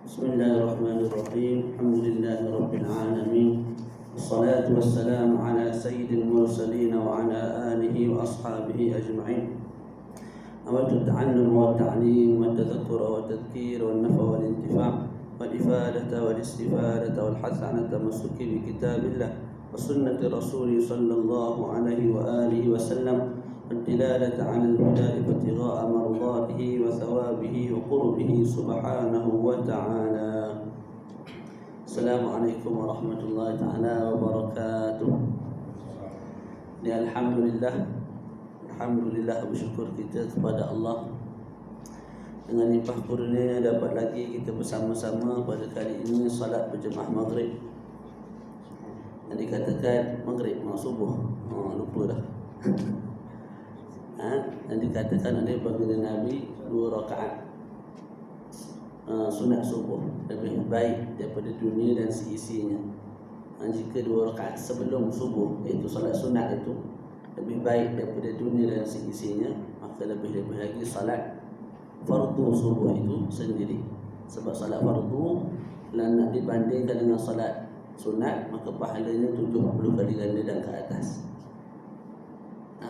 بسم الله الرحمن الرحيم. الحمد لله رب العالمين، والصلاة والسلام على سيد المرسلين وعلى آله وأصحابه أجمعين. أود التعلم والتعليم والتذكر والتذكير والنفع والانتفاع والإفادة والاستفادة والحث على التمسك بكتاب الله وسنة رسوله صلى الله عليه وآله وسلم، والدلالة على الهدى ابتغاء مرضاته وثوابه وقربه سبحانه وتعالى. السلام عليكم ورحمة الله تعالى وبركاته. Alhamdulillah, bersyukur kita kepada Allah dengan limpah kurnia dapat lagi kita bersama-sama pada kali ini salat berjemaah maghrib. Yang dikatakan maghrib, subuh, lupa dah. Dan dikatakan oleh baginda Nabi 2 rakaat sunat subuh lebih baik daripada dunia dan seisinya. Jika 2 rakaat sebelum subuh, iaitu salat sunat itu lebih baik daripada dunia dan seisinya, maka lebih-lebih lagi salat fardu subuh itu sendiri. Sebab salat fardu nak dibandingkan dengan salat sunat, maka pahalanya 70 kali ganda dan ke atas.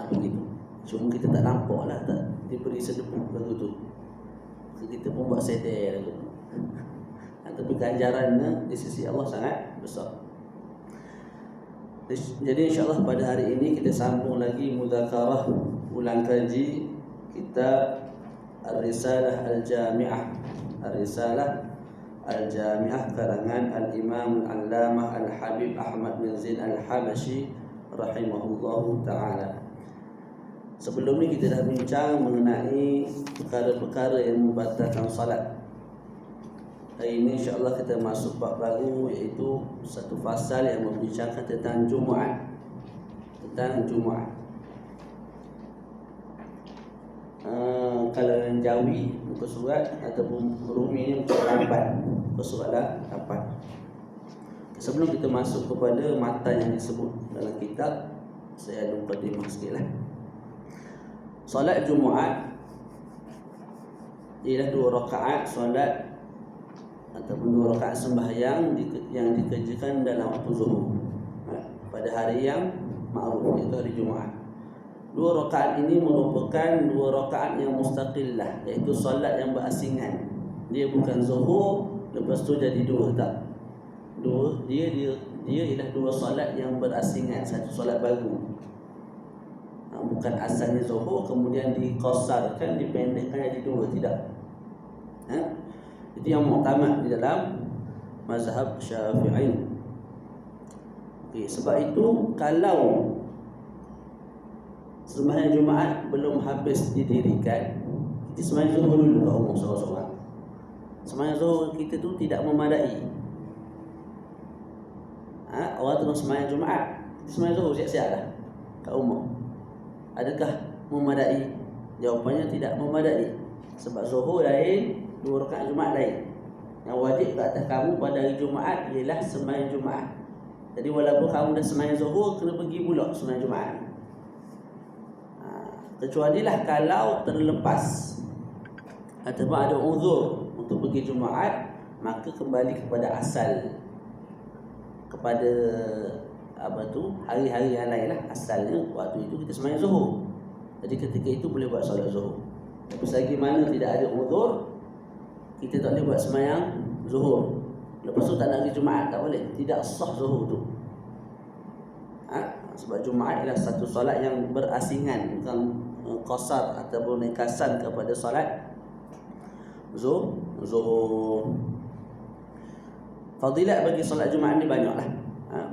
Begitu. Cuma kita tak nampak lah, tak diberi sedepuk lagu tu. Kita pun buat sedar lagu tu. Tapi ganjarannya di sisi Allah sangat besar. Jadi insyaAllah pada hari ini kita sambung lagi mudzakarah, ulang kaji kitab Ar-Risalah Al-Jami'ah. Ar-Risalah Al-Jami'ah karangan Al-Imam Al-Allamah Al-Habib Ahmad bin Zain Al-Habashi rahimahullahu ta'ala. Sebelum ni kita dah bincang mengenai perkara-perkara yang membatalkan salat. Hari ini insyaAllah kita masuk bab baru, iaitu satu fasal yang membincangkan tentang Jumaat. Tentang Jumaat. Kalau yang Jawi muka surat ataupun Rumi ni muka surat 8. Muka surat 8. Sebelum kita masuk kepada matan yang disebut dalam kitab, saya ada mukadimah sikit lah. Salat Jumaat ialah 2 rakaat solat ataupun 2 rakaat sembahyang yang dikerjakan dalam waktu zuhur pada hari yang ma'ruf, iaitu hari Jumaat. 2 rakaat ini merupakan 2 rakaat yang mustaqillah, iaitu solat yang berasingan. Dia bukan zuhur lepas tu jadi 2, tak. Dia ialah 2 solat yang berasingan, satu solat baru. Bukan asalnya zuhur kemudian dikosarkan, dipendekkan jadi 2, tidak. Itu yang muktamad di dalam mazhab Syafi'i. Sebab itu kalau sembahyang Jumaat belum habis didirikan, kita sembahyang zuhur dulu kat rumah seorang-seorang. Sembahyang zuhur kita tu tidak memadai. Orang tengah sembahyang Jumaat, kita sembahyang zuhur siap-siap lah kat rumah. Adakah memadai? Jawapannya tidak memadai. Sebab zuhur lain, 2 rakaat Jumaat lain. Yang wajib ke atas kamu pada hari Jumaat ialah sembahyang Jumaat. Jadi walaupun kamu dah sembahyang zuhur, kena pergi pula sembahyang Jumaat. Kecualilah kalau terlepas ataupun ada uzur untuk pergi Jumaat, maka kembali kepada asal, kepada hari-hari yang lain lah. Asalnya waktu itu kita sembahyang zuhur, jadi ketika itu boleh buat solat zuhur. Tapi selagi mana tidak ada uzur, kita tak boleh buat sembahyang zuhur. Lepas tu tak nak pergi Jumaat, tak boleh. Tidak sah zuhur tu. Sebab Jumaat ialah satu solat yang berasingan, bukan qasar ataupun ringkasan kepada solat zuhur. Fadilat bagi solat Jumaat ni banyaklah.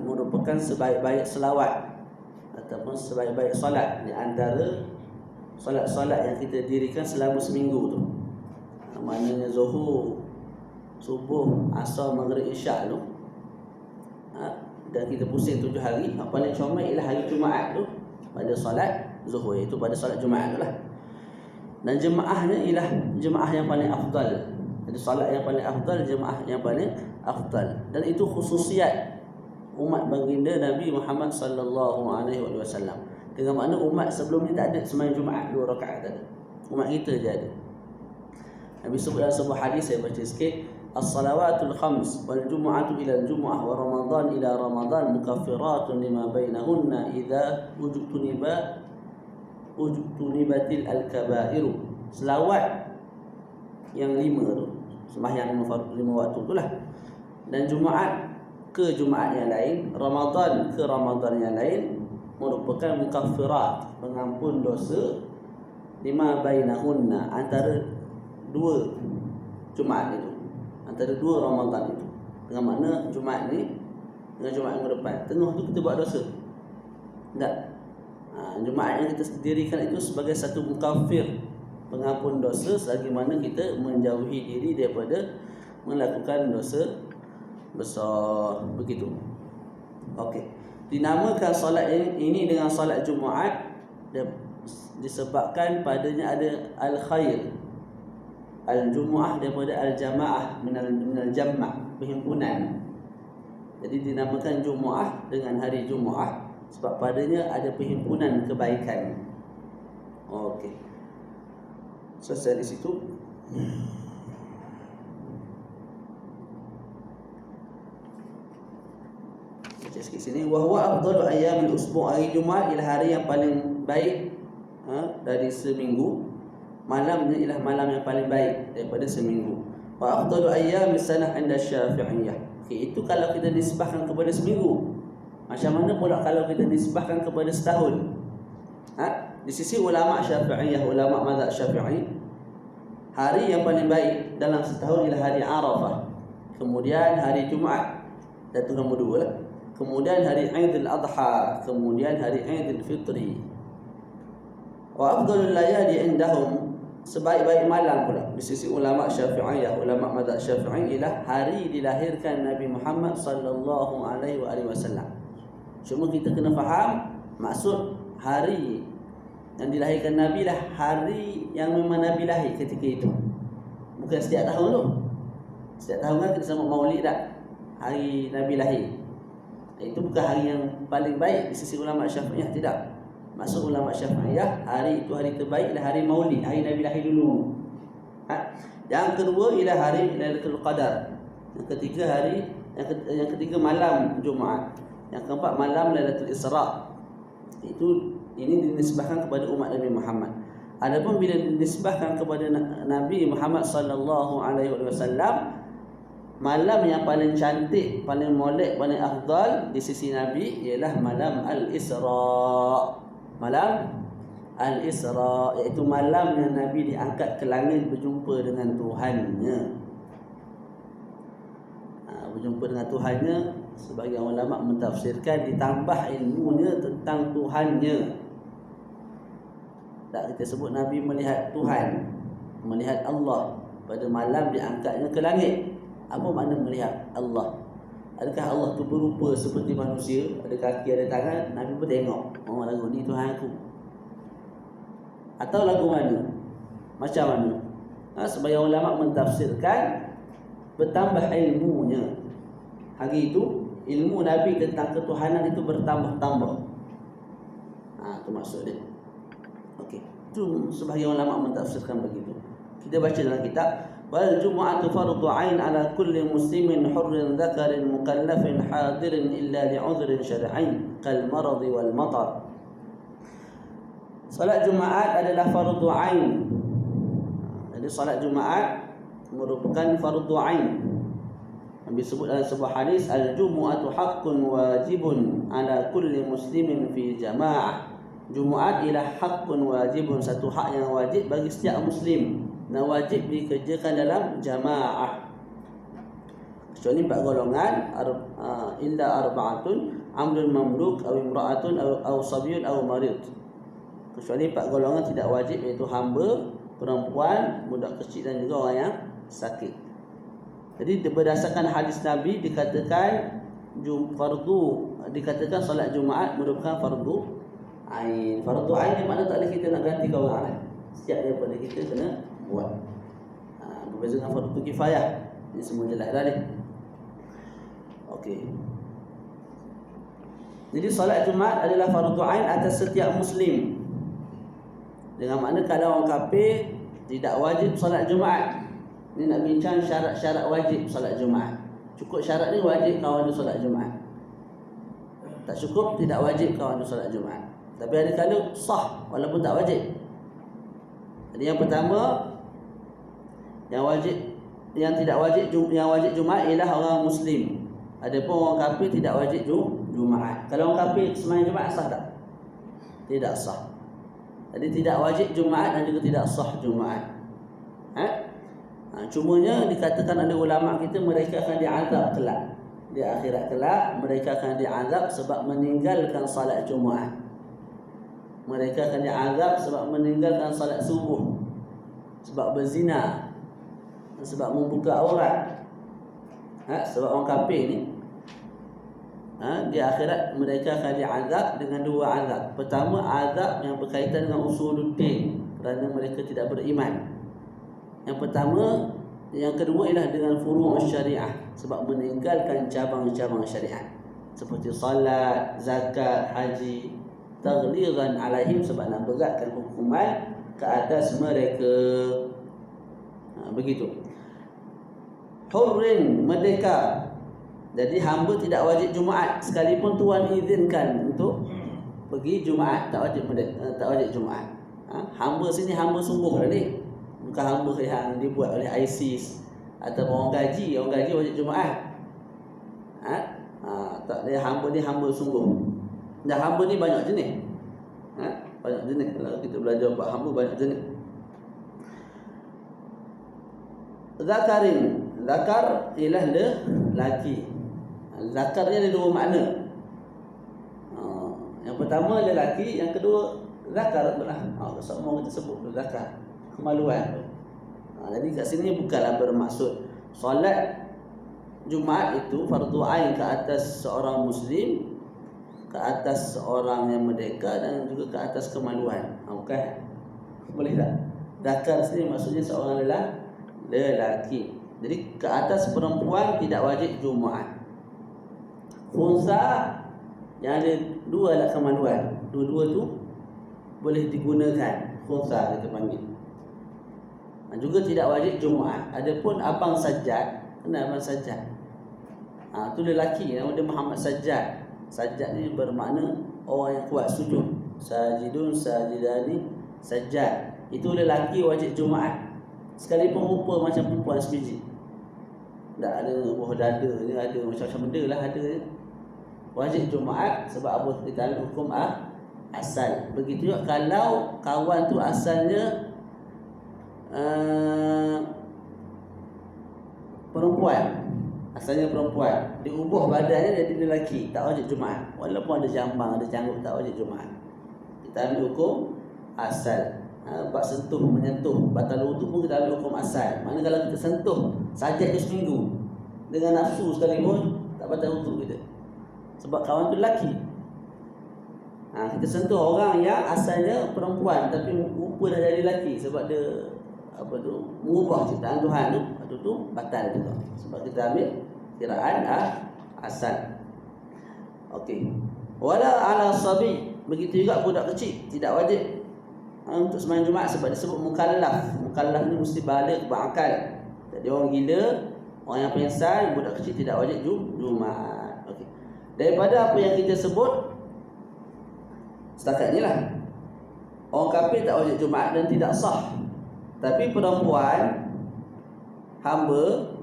Merupakan sebaik-baik selawat ataupun sebaik-baik solat di antara solat-solat yang kita dirikan selama seminggu tu. Maknanya zuhur, subuh, asar, maghrib, isyak tu. Dan kita pusing 7 hari. Yang paling comel ialah hari Jumaat tu pada solat zuhur, iaitu pada solat Jumaat tu lah. Dan jemaahnya ialah jemaah yang paling afdal. Jadi solat yang paling afdal, jemaah yang paling afdal. Dan itu khususiat umat baginda Nabi Muhammad sallallahu alaihi wasallam. Dengan makna umat sebelum ni tak ada sembahyang Jumaat 2 rakaat tadi. Umat kita je ada. Nabi sebut dalam sebuah hadis, saya baca sikit, as-salawatul khams wal jumu'atu ila al-jumu'ah wa ramadan ila ramadan mukaffiratun lima bainahunna idza ujtunibatil al-kabairu. Selawat yang 5 tu, sembahyang 5 waktu tu lah, dan Jumaat ke Jumaat yang lain, Ramadan ke Ramadan yang lain, merupakan mukaffirat, pengampun dosa, lima bainahunna, antara 2 Jumaat itu, antara 2 Ramadan itu. Dengan makna Jumaat ni dengan Jumaat yang depan, tengah tu kita buat dosa tak? Jumaat yang kita dirikan itu sebagai satu mukaffir, pengampun dosa, selagi mana kita menjauhi diri daripada melakukan dosa besar. Begitu. Okey. Dinamakan solat ini dengan solat Jumaat disebabkan padanya ada al-khair. Al-Jumu'ah daripada al-jamaah, minal jamma', perhimpunan. Jadi dinamakan Jumaat dengan hari Jumaat sebab padanya ada perhimpunan kebaikan. Okey. Selesai di situ. Baca sikit sini. Wa huwa afdalu ayyamil usbu', hari Jumaat ialah hari yang paling baik dari seminggu. Malamnya ialah malam yang paling baik daripada seminggu. Wa afdalu ayyamis sanah 'inda Syafi'iyah. Okay, itu kalau kita nisbahkan kepada seminggu. Macam mana pula kalau kita nisbahkan kepada setahun? Di sisi ulama Syafi'iyah, ulama mazhab Syafi'i, hari yang paling baik dalam setahun ialah hari Arafah, kemudian hari Jumaat, dan itu nombor 2 lah. Kemudian hari Aidil Adha, kemudian hari Aidil Fitri. Wa afdalul layali indahum, sebaik-baik malam pula di sisi ulama Syafi'iyah, ulama mazhab Syafi'i, ialah hari dilahirkan Nabi Muhammad sallallahu alaihi wasallam. Cuma kita kena faham maksud hari yang dilahirkan Nabi lah hari yang memang Nabi lahir ketika itu, bukan setiap tahun tu. Setiap tahun kan kita sambut maulid tak, hari Nabi lahir. Itu bukan hari yang paling baik di sisi ulama Syafi'iyah, tidak. Maksud ulama Syafi'iyah, hari itu hari terbaik ialah hari maulid, hari Nabi lahir dulu. Yang kedua ialah hari Lailatul Qadar. Yang ketiga hari yang ketiga malam Jumaat. Yang keempat malam Lailatul Isra. Ini dinisbahkan kepada umat Nabi Muhammad. Adapun bila dinisbahkan kepada Nabi Muhammad sallallahu alaihi wasallam, malam yang paling cantik, paling molek, paling afdal di sisi Nabi ialah malam Al-Isra. Malam Al-Isra, iaitu malam yang Nabi diangkat ke langit berjumpa dengan Tuhannya. Berjumpa dengan Tuhannya, sebagian ulama mentafsirkan ditambah ilmunya tentang Tuhannya. Tak, kita sebut Nabi melihat Tuhan, melihat Allah pada malam diangkatnya ke langit. Apa makna melihat Allah? Adakah Allah tu berupa seperti manusia, ada kaki, ada tangan? Nabi pun tengok, oh lagu ni Tuhan aku. Atau lagu mana? Macam mana? Sebagian ulama mentafsirkan bertambah ilmunya. Hari itu ilmu Nabi tentang ketuhanan itu bertambah-tambah. Itu maksud dia. Okey, itu sebahagian ulama mentafsirkan begitu. Kita baca dalam kitab, wal jumu'atu fardhu 'ain 'ala kulli muslimin hurrin dzakarin mukallafin hadirin illa li'udhrin syar'in kal marad wal matar. Salat Jumaat adalah fardhu 'ain. Jadi salat Jumaat merupakan fardhu 'ain. Nabi sebut dalam sebuah hadis, al-jumu'atu haqqun wajibun 'ala kulli muslimin fi jama'ah. Jumaat ialah hakun wajibun, satu hak yang wajib bagi setiap muslim, dan wajib dikerjakan dalam jamaah. Kecuali 4 golongan, illa arba'atun, amrun mamluk, aw imra'atun, aw sabiyyun, aw marid. Kecuali 4 golongan tidak wajib, iaitu hamba, perempuan, budak kecil, dan juga orang yang sakit. Jadi berdasarkan hadis Nabi dikatakan solat Jumaat merupakan fardu ain. Fardu ain ni makna tak boleh kita nak ganti kau orang lah. Setiap daripada kita kena buat. Berbeza dengan fardu kifayah. Ini semua jelas dah ni. Okey. Jadi solat Jumaat adalah fardu ain atas setiap muslim. Dengan makna kalau orang kafir tidak wajib solat Jumaat. Ini nak bincang syarat-syarat wajib solat Jumaat. Cukup syarat ni wajib kawan tu solat Jumaat. Tak cukup tidak wajib kawan tu solat Jumaat. Tapi ada kala sah walaupun tak wajib. Jadi yang pertama, yang tidak wajib Jumaat ialah orang Muslim. Adapun orang kafir tidak wajib Jumaat. Kalau orang kafir sembahyang Jumaat sah tak? Tidak sah. Jadi tidak wajib Jumaat dan juga tidak sah Jumaat. Cumanya dikatakan ada ulama kita mereka akan diazab kelak. Di akhirat kelak mereka akan diazab sebab meninggalkan salat Jumaat. Mereka akan diazab sebab meninggalkan salat subuh, sebab berzina, sebab membuka aurat. Sebab orang kafir ni di akhirat mereka akan diazab dengan dua azab. Pertama, azab yang berkaitan dengan usuluddin kerana mereka tidak beriman. Yang kedua ialah dengan furu' syariah sebab meninggalkan cabang-cabang syariat seperti salat, zakat, haji, taghliran alaihim sebab nak beratkan hukuman ke atas mereka. Begitu. Hurrin, merdeka. Jadi hamba tidak wajib Jumaat sekalipun Tuhan izinkan untuk pergi Jumaat, tak wajib Jumaat. Hamba sini hamba sungguh tadi. Bukan hamba yang dibuat oleh ISIS atau orang gaji wajib Jumaat. Tak, dia hamba ni hamba sungguh. Dan hamba ni banyak jenis. Banyak jenis. Kalau kita belajar bab hamba banyak jenis. Zakarin, zakar ialah lelaki. Zakar ni ada dua makna. Yang pertama lelaki, yang kedua zakar betul lah. Semua kita sebut zakar, kemaluan. Jadi kat sini bukanlah bermaksud solat Jumaat itu fardu ain ke atas seorang Muslim, ke atas seorang yang merdeka dan juga ke atas kemaluan. Bukan. Boleh tak? Zakar sini maksudnya seorang lelaki. Jadi ke atas perempuan tidak wajib Jumaat. Khunsa yang ada dua lah kemaluan, dua-dua tu boleh digunakan. Khunsa kita panggil. Juga tidak wajib Jumaat. Adapun abang Sajjad, kenal abang Sajjad? Tu lelaki, nama dia Muhammad Sajjad. Sajjad ni bermakna orang yang kuat sujud. Sajidun, sajidani, Sajjad. Itu lelaki wajib Jumaat. Sekalipun rupa macam perempuan sebiji. Tak ada buah dada ni, ada macam-macam benda lah ada. Wajib Jumaat sebab apa? Kita ambil hukum asal. Begitu juga kalau kawan tu asalnya perempuan, asalnya perempuan, diubah badannya jadi lelaki, tak wajib Jumaat. Walaupun ada jambang, ada canggut, tak wajib Jumaat. Kita ambil hukum asal. Bab sentuh, menyentuh, batal wudu pun kita ambil hukum asal. Maknanya kalau kita sentuh sajak tu seminggu dengan nafsu sekalipun, tak batal wudu kita, sebab kawan tu lelaki. Kita sentuh orang yang asalnya perempuan tapi rupa dah jadi lelaki sebab dia mengubah ciptaan Tuhan tu batal juga sebab kita ambil kiraan asal. Okey. Wala ala sabi, begitu juga budak kecil tidak wajib untuk sembahyang Jumaat sebab disebut mukallaf. Mukallaf ni mesti baligh berakal. Jadi orang gila, orang yang pengsan, budak kecil tidak wajib Jumaat. Okey. Daripada apa yang kita sebut setakat ni lah, orang kafir tak wajib Jumaat dan tidak sah. Tapi perempuan, hamba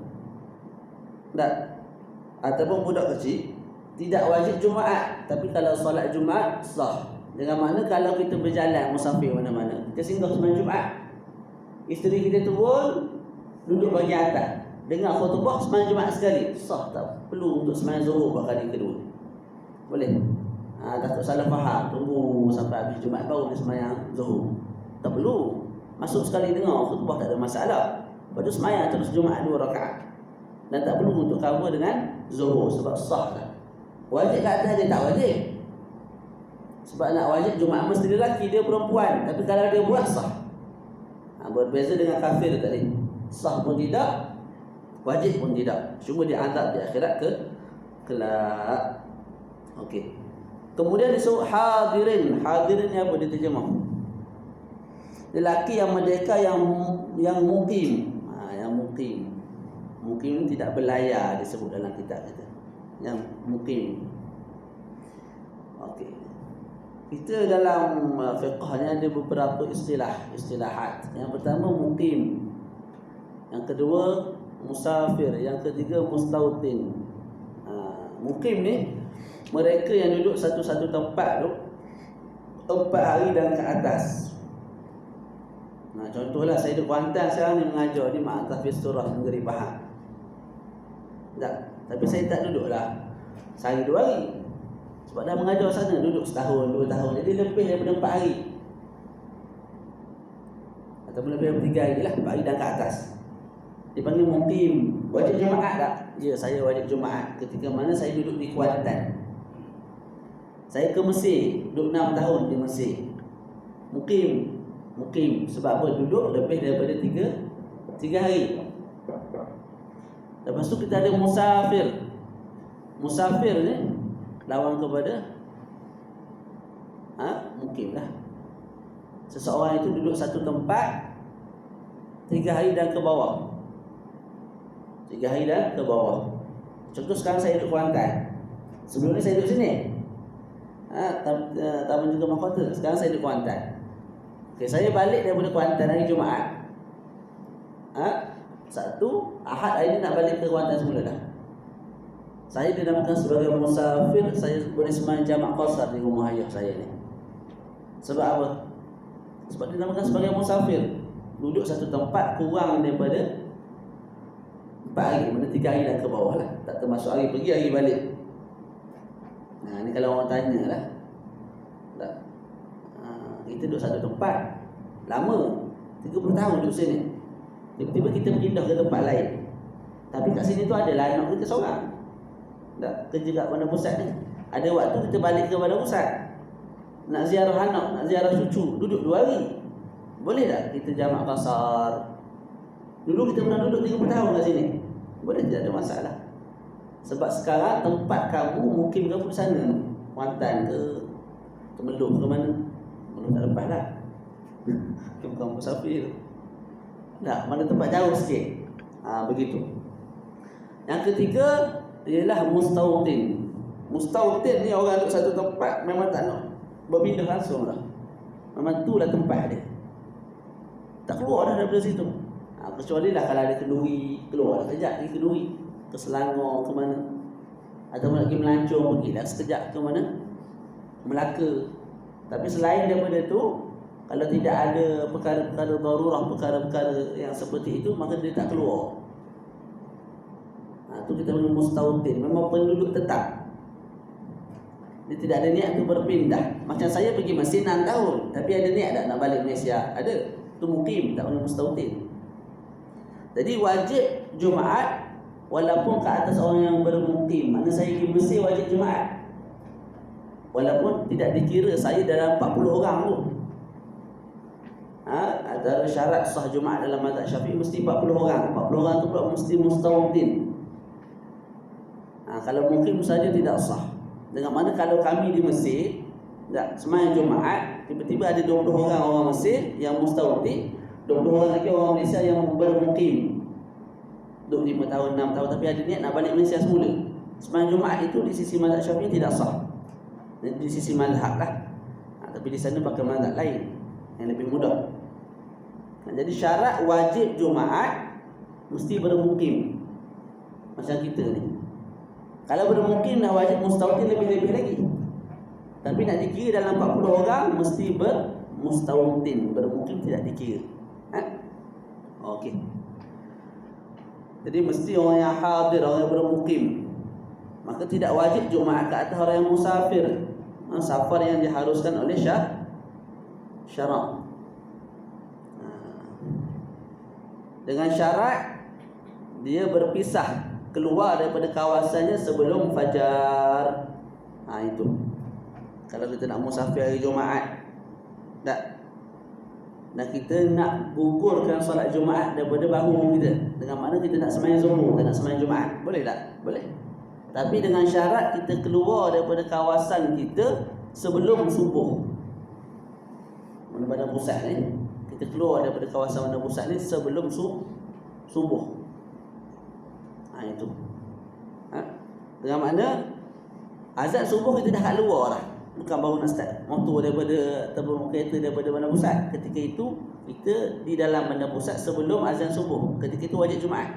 ataupun budak kecil tidak wajib Jumaat. Tapi kalau solat Jumaat sah. Dengan makna kalau kita berjalan musafir mana-mana, kita singgah sembahyang Jumaat, isteri kita turun duduk bahagian atas, dengar khutbah sembahyang Jumaat sekali, sah. Tak perlu untuk sembahyang Zuhur kali kedua. Boleh? Takut salah faham, tunggu sampai habis Jumaat baru nak sembahyang Zuhur. Tak perlu. Masuk sekali dengar khutbah, tak ada masalah. Lepas tu sembahyang terus Jumaat 2 rakaat. Dan tak perlu untuk cover dengan Zuhur sebab sah tak. Wajib kat atas dia tak wajib. Sebab nak wajib Jumaat mesti lelaki, dia perempuan. Tapi kalau dia buat sah. Berbeza dengan kafir tadi. Sah pun tidak, wajib pun tidak. Cuma dia azab di akhirat kelak. Okey. Kemudian disebut hadirin. Hadirin ni apa dia terjemah? Lelaki yang merdeka yang mukim. Yang mukim. Mukim tidak berlayar disebut dalam kitab kita. Yang mukim. Okey. Kita dalam fiqh ni ada beberapa istilahat. Yang pertama mukim. Yang kedua musafir, yang ketiga mustautin. Mukim ni mereka yang duduk satu-satu tempat tu 4 hari dan ke atas. Contohlah saya di Kuantan sekarang ni mengajar di Ma'at Tahfiz Surah Negeri Pahang. Tapi saya tak duduklah sehari 2 hari. Sebab dah mengajar sana duduk setahun, 2 tahun. Jadi lebih daripada 4 hari. Ataupun lebih daripada 3 hari lah, 4 hari dan ke atas. Dipanggil mukim. Wajib Jumaat tak? Ya, saya wajib Jumaat ketika mana saya duduk di Kuantan. Saya ke Mesir, duduk 6 tahun di Mesir. Mukim. Sebab apa? Duduk lebih daripada 3 hari. Lepas tu kita ada musafir. Musafir ni lawan kepada mukim lah. Seseorang itu duduk satu tempat 3 hari dan ke bawah. 3 hari dan ke bawah. Contoh sekarang saya duduk Kuantan. Sebelum ni saya duduk sini. Taman juga mahkota. Sekarang saya duduk Kuantan. Okay, saya balik daripada Kuantan hari Jumaat. Sabtu, Ahad hari ni nak balik ke Kuantan semula dah. Saya dinamakan sebagai musafir. Saya boleh sembahyang jamak qasar di rumah ayah saya ni. Sebab apa? Sebab dinamakan sebagai musafir. Duduk satu tempat kurang daripada 4 hari, mana 3 hari dan ke bawah lah. Tak termasuk hari pergi, hari balik. Ni kalau orang tanya lah. Tak. Kita duduk satu tempat lama, 30 tahun duduk sini. Tiba-tiba kita pindah ke tempat lain. Tapi kat sini tu adalah anak kita seorang. Tak kerja kat Bandar Pusat ni. Ada waktu kita balik ke Bandar Pusat. Nak ziarah anak, nak ziarah cucu, duduk 2 hari. Boleh tak kita jamak qasar? Dulu kita pernah duduk 30 tahun kat sini. Boleh, tidak ada masalah. Sebab sekarang tempat kamu mungkin kamu di sana, Kuantan ke Temeluk ke mana. Belum tak lepas lah. Bukan musafir. Tak, mana tempat jauh sikit. Begitu. Yang ketiga ialah mustautin. Mustautin ni orang duduk satu tempat memang tak nak berpindah langsung lah. Memang tu lah tempat dia. Tak keluar dah daripada situ. Kecuali lah kalau ada kenduri, keluar sekejap pergi kenduri, ke Selangor ke mana, ataupun lagi melancong pergi dah sekejap ke mana, Melaka. Tapi selain daripada tu, kalau tidak ada perkara-perkara darurah, perkara-perkara yang seperti itu, maka dia tak keluar. Itu kita panggil mustautin. Memang penduduk tetap. Dia tidak ada niat untuk berpindah. Macam saya pergi Mesir 6 tahun, tapi ada niat tak nak balik Malaysia? Ada. Itu mukim, tak panggil mustautin. Jadi wajib Jumaat walaupun ke atas orang yang bermukim. Mana saya pergi Mesir wajib Jumaat. Walaupun tidak dikira saya dalam 40 orang tu. Ada syarat sah Jumaat dalam mazhab Syafi'i mesti 40 orang. 40 orang tu pula mesti mustautin. Kalau mukim saja tidak sah. Dengan mana kalau kami di Mesir tak sembahyang Jumaat, tiba-tiba ada 20 orang Mesir yang mustautin, 20 orang lagi orang Malaysia yang bermukim. 25 tahun, 6 tahun tapi ada niat nak balik Malaysia semula. Sembahyang Jumaat itu di sisi mazhab Syafi'i tidak sah. Di sisi mazhab lah. Tapi di sana pakai mazhab lain yang lebih mudah. Jadi syarat wajib Jumaat mesti bermukim. Macam kita ni. Kalau bermukim dah wajib mustautin lebih-lebih lagi. Tapi nak dikira dalam 40 orang mesti bermustautin. Bermukim tidak dikira. Okey. Jadi mesti orang yang hadir, orang yang bermukim. Maka tidak wajib Jumaat ke atas orang yang musafir. Safar yang diharuskan oleh syarak. Dengan syarat dia berpisah keluar daripada kawasannya sebelum fajar. Itu. Kalau kita nak musafir hari Jumaat, tak. Dan kita nak gugurkan solat Jumaat daripada bangun kita. Dengan mana kita nak sembahyang Zuhur, kita nak sembahyang Jumaat. Boleh tak? Boleh. Tapi dengan syarat kita keluar daripada kawasan kita sebelum subuh. Mana Bandar Pusat ni, kita keluar daripada kawasan Bandar Pusat ni sebelum subuh. Itu. Dengan makna azan subuh kita dah kat luar dah. Bukan baru nak start motor daripada ataupun kereta daripada bandar pusat. Ketika itu kita di dalam bandar pusat sebelum azan subuh. Ketika itu wajib Jumaat.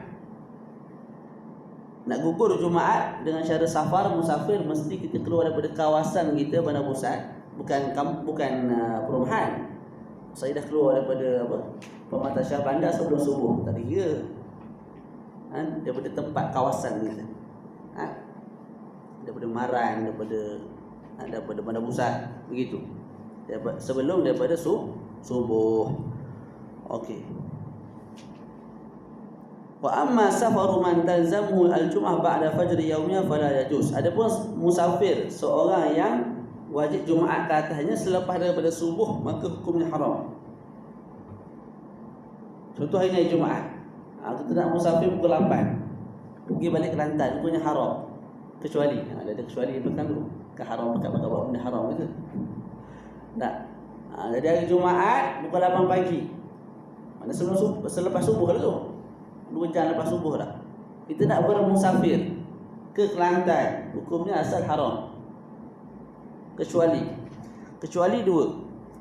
Nak gugur Jumaat dengan cara safar musafir, mesti kita keluar daripada kawasan kita bandar pusat, bukan perumahan. Saya dah keluar daripada Pematang Syah Bandar sebelum subuh. Tak kira daripada tempat kawasan kita, daripada Maran, daripada bandar pusat, begitu. Sebelum daripada subuh. Okey. Wa amma safaru man talzamuhu al-jum'ah ba'da fajr yaumnya fala yajuz. Adapun musafir, seorang yang wajib Jumaat ke atasnya selepas daripada subuh, maka hukumnya haram. Contoh hari ni Jumaat, kita nak musafir pukul 8, pergi balik Kelantan, hukumnya haram. Kecuali ada kecuali bukan tu. Keharam bukan buat benda haram itu. Tak. Jadi hari Jumaat pukul 8 pagi. Mana selepas subuh lah tu. 2 jam lepas subuh dah. Kita nak bermusafir ke Kelantan, hukumnya asal haram. Kecuali dua.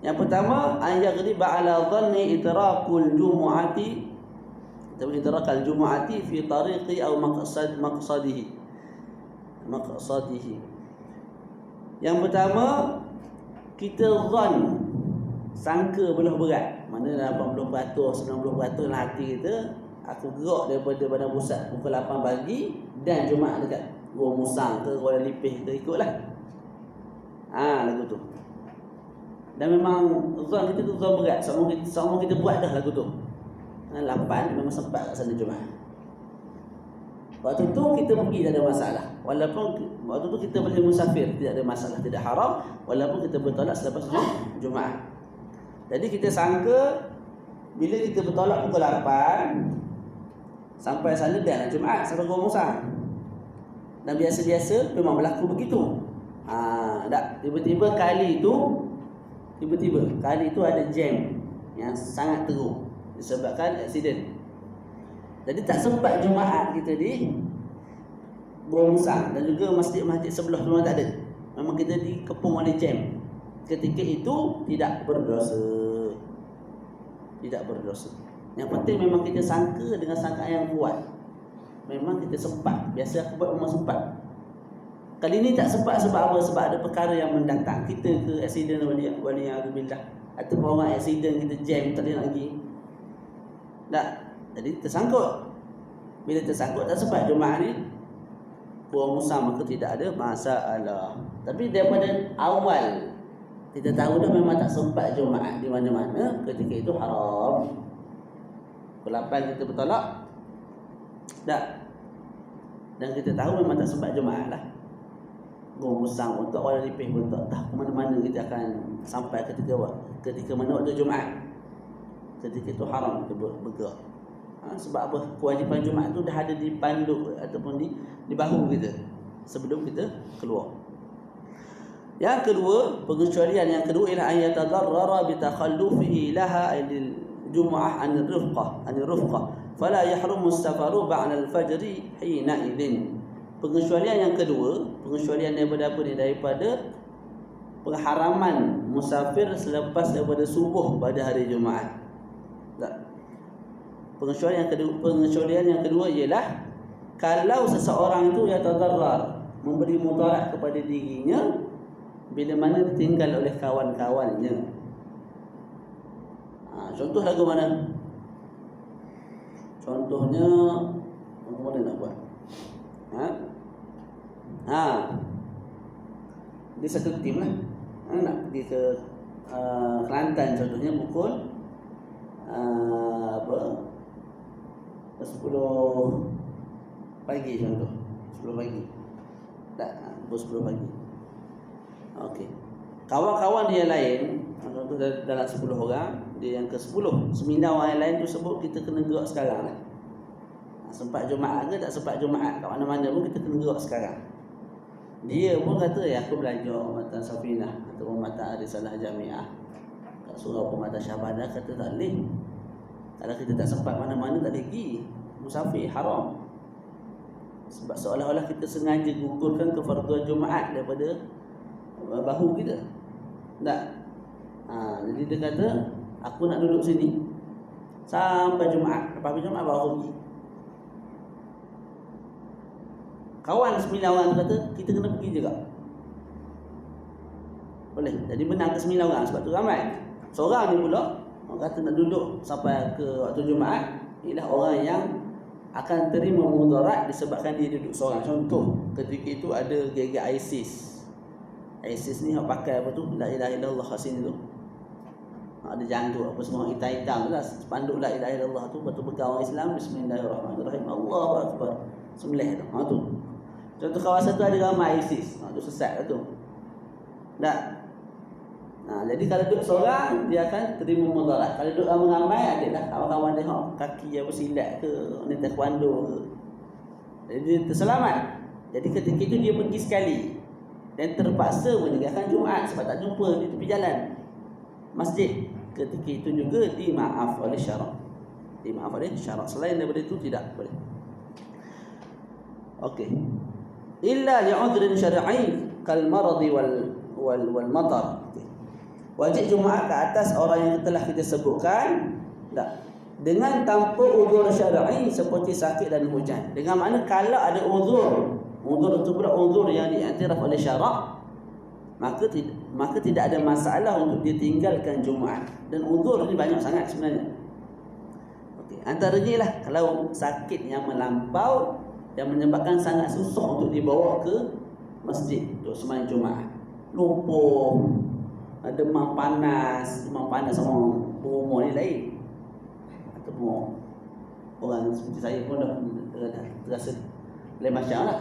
Yang pertama, an yaghriba ala dhanni idrakul jumu'ati, atau idrakal jumu'ati fi tariqi aw maqsadihi. Yang pertama, kita sangka belah berat. Mana 80%, 90% dalam hati kita, aku gerak daripada bandar pusat pukul 8 pagi dan Jumaat dekat Gua Musang ke Kuala Lipih ke, ikutlah. Lagu tu. Dan memang zon kita tu zon berat. Semua kita buat dah lagu tu. 8 memang sempat kat sana Jumaat. Waktu tu kita pergi tak ada masalah. Walaupun waktu tu kita boleh musafir, tidak ada masalah, tidak haram. Walaupun kita bertolak selepas Jumaat. Jadi kita sangka bila kita bertolak pukul 8 sampai sana dah Jumaat, sampai Gua Musang. Dan biasa-biasa memang berlaku begitu. Tiba-tiba kali itu ada jam yang sangat teruk disebabkan aksiden. Jadi tak sempat Jumaat kita di Gua Musang, dan juga masjid-masjid sebelah memang tak ada. Memang kita dikepung oleh jam. Ketika itu tidak berdosa. Yang penting memang kita sangka dengan sangkaan yang kuat. Memang kita sempat. Biasa aku buat memang sempat. Kali ini tak sempat sebab apa? Sebab ada perkara yang mendatang. Kita ke aksiden wali'adzubillah, ataupun orang aksiden kita jam tak ada lagi. Tak. Jadi tersangkut. Bila tersangkut tak sempat Jumaat ni Gua Musang, maka tidak ada masalah. Tapi daripada awal kita tahu dah memang tak sempat Jumaat di mana-mana, ketika itu haram. Pukul 8 kita bertolak tak. Dan kita tahu memang tak sempat Jumaat lah. Gua Musang untuk Kuala Lipih pun tak tahu ke mana-mana kita akan sampai ketika mana waktu Jumaat. Ketika itu haram kita bergerak. Sebab apa? Kewajipan Jumaat tu dah ada di panduk ataupun di bahu kita sebelum kita keluar. Yang kedua, pengecualian yang kedua ialah ayat tadarrara bi takhallufihi laha lil jumu'ah an rufqah fala yahrumu as-safaru ba'da al-fajr hina idzin. Pengecualian yang kedua, pengecualian daripada apa ni? Daripada pengharaman musafir selepas daripada subuh pada hari Jumaat. Tak. Pengecualian yang kedua ialah kalau seseorang itu yatadarrar, memberi mudarat kepada dirinya bila mana ditinggal oleh kawan-kawannya. Contoh lagu mana? Contohnya lagu mana nak buat? Dia satu tim lah. Nak pergi ke Kelantan contohnya pukul 10 pagi contoh. 10 pagi. Tak, pukul 10 pagi. Okey. Kawan-kawan dia lain, contoh dalam 10 orang, dia yang ke-10, 9 orang yang lain tu sebut kita kena gerak sekarang lah. Sempat Jumaat ke tak sempat Jumaat, kat mana-mana pun kita kena gerak sekarang. Dia pun kata, aku belajar Matan Safinah atau Matan Arisalah Jamiah kat surau Pematang Syah Bandar, kata tak boleh. Kalau kita tak sempat mana-mana tak boleh pergi musafir, haram. Sebab seolah-olah kita sengaja gugurkan kefarduan Jumaat daripada bahu kita. Tak. Jadi dia kata, aku nak duduk sini sampai Jumaat. Lepas Jumaat baru pergi. Kawan 9 orang tu kata, kita kena pergi juga. Boleh. Jadi menang ke 9 orang sebab tu ramai. Seorang ni pula orang kata nak duduk sampai ke waktu Jumaat, ialah orang yang akan terima mudarat disebabkan dia duduk seorang. Contoh, ketika itu ada geng-geng ISIS. ISIS ni orang pakai apa tu? La ilaha illallah kat sini tu. Ada janggut apa semua hitam-hitam tu lah. Spanduk la ilaha illallah tu, betul pegang orang Islam, bismillahirrahmanirrahim, Allahu akbar. Sembelih tu. Tu. Contoh kawasan tu ada ramai ISIS. Tu sesat lah tu. Tak. Jadi kalau duduk seorang, dia akan terima mudarat. Kalau duduk ramai-ramai, adalah kawan-kawan dia kaki apa silat ke, ni taekwondo ke. Jadi dia terselamat. Jadi ketika itu dia pergi sekali dan terpaksa meninggalkan Jumaat sebab tak jumpa di tepi jalan masjid. Ketika itu juga dimaaf oleh syarak. Dimaaf oleh syarak. Selain daripada itu tidak boleh. Okey. Illa li'udhrin syar'i kal maradi wal matar. Wajib Jumaat ke atas orang yang telah kita sebutkan tak, dengan tanpa uzur syar'i seperti sakit dan hujan. Dengan makna kalau ada uzur itu pula uzur yang diiktiraf oleh syarak, maka tidak ada masalah untuk dia tinggalkan Jumaat. Dan uzur ni banyak sangat sebenarnya. Okey, antaranya lah kalau sakit yang melampau yang menyebabkan sangat susah untuk dibawa ke masjid untuk sembahyang Jumaat. Lumpuh, demam panas sama umur ni lain. Ataupun orang seperti saya pun dah terasa lain macam lah.